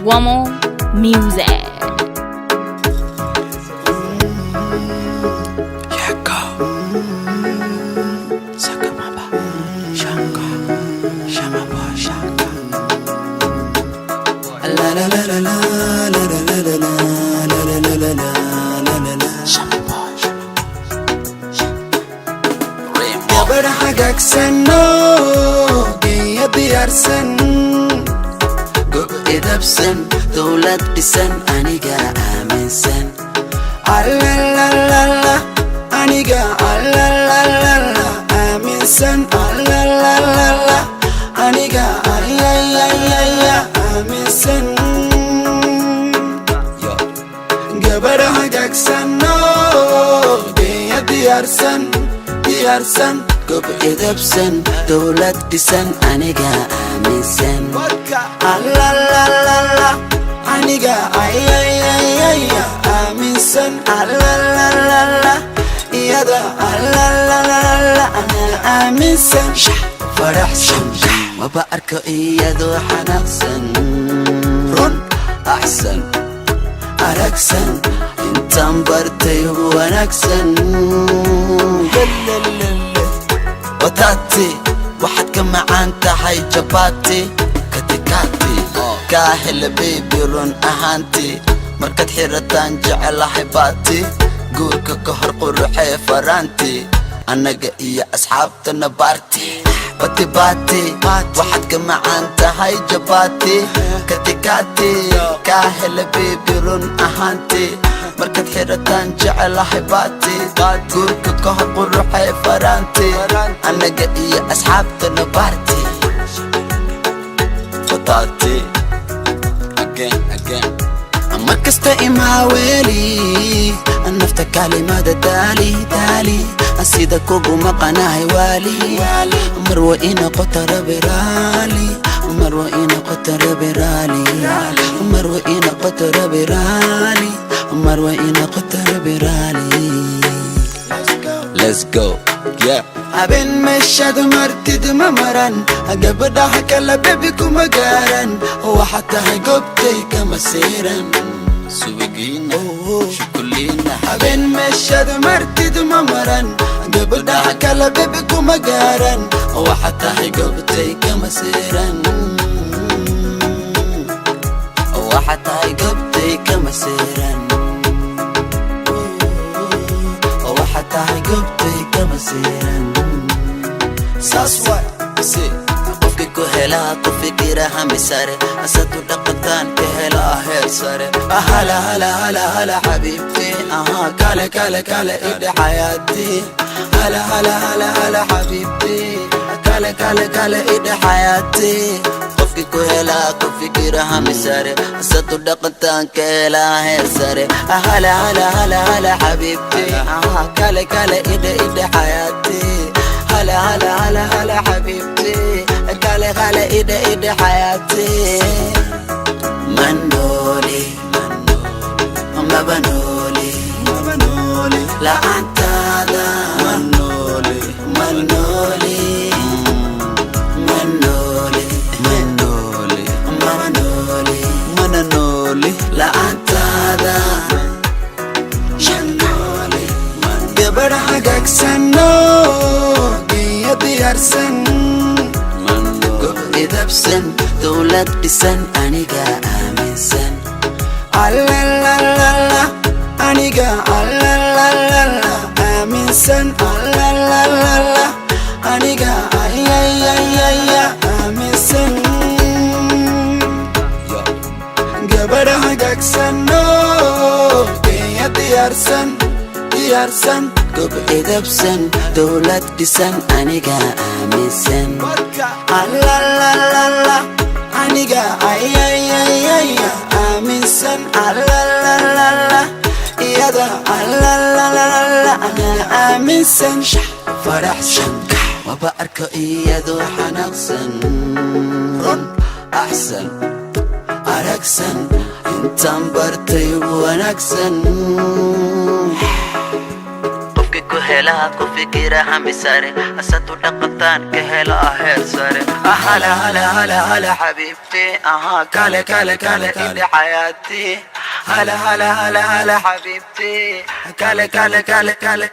Womo Music. gabar hagaagsanno geeya diyaarsan gob idabsan dowlad dhisan aniga aaminsan alalala aniga alalala aaminsan alalala aniga alalala aaminsan gabar hagaagsanno geeya diyaarsan gob idabsan dowlad dhisan aniga aaminsan alalala aniga ayayaya aaminsan alalala iyada alalala ana aaminsan faraxsan waba arko iyadoo xanaaqsan run axsan aragsan intaan bartay wanaagsan wataati waxaad ka macaan tahay jabati katikati kaa hela baby run ahaanti markaad xirataan jecelahay baati guurka ka hor quruxee faraanti annaga iyo asxaabtana baarti bati waxaad ka macaan tahay jabati katikati kaa hela baby run ahaanti markaad xirataan jecelahay baati guurka ka hor quruxee faraanti annaga iyo asxaabtana baarti wataati again markasta imaaweeli nafta kalimada daali sida kugu maqanahay waali marwa ina qotara biraali marwa ina qotara biraali marwa ina qotara biraali marwa ina qotara biraali let's go yeah abin meshad martid mamaran gabadha kala baby kuma garan waxa tahay gobtay kama seeran subigina shukulina abin meshad martid mamaran gabadha kala baby kuma garan waxa tahay gobtay kama seeran waxa tahay gobtay kama seeran waxa tahay gobtay kama seeran saswa si qofki ku hela ku fikiraha misare asadu dhaqataan ka hela heer sare hala habibti kale ida hayati hala habibti kale ida hayati qofki ku hela ku fikiraha misare asadu dhaqataan ka hela heer sare hala habibti kale ida hayati هلا حبيبتي كالي إيدي حياتي منولي ما بنولي لا أنت هذا منولي لا أنت هذا gabar hagaagsanno geeya diyaarsan gob idabsan dowlad dhisan aniga aaminsan alalala aniga alalala aaminsan alalala aniga ayayaya aaminsan gabar hagaagsanno geeya diyaarsan gob idabsan dowlad dhisan aniga aaminsan alalala aniga ayayaya aaminsan alalala iyada alalala ana aaminsan faraxsan waba arko iyadoo xanaaqsan run axsan aragsan intaan bartay wanaagsan helaha ku fikira hami sare asatu dhaqataan ka hela heer sare hala hala hala hala xabiibti aha kale kale kale ili xayaati hala hala hala hala xabiibti kale kale kale kale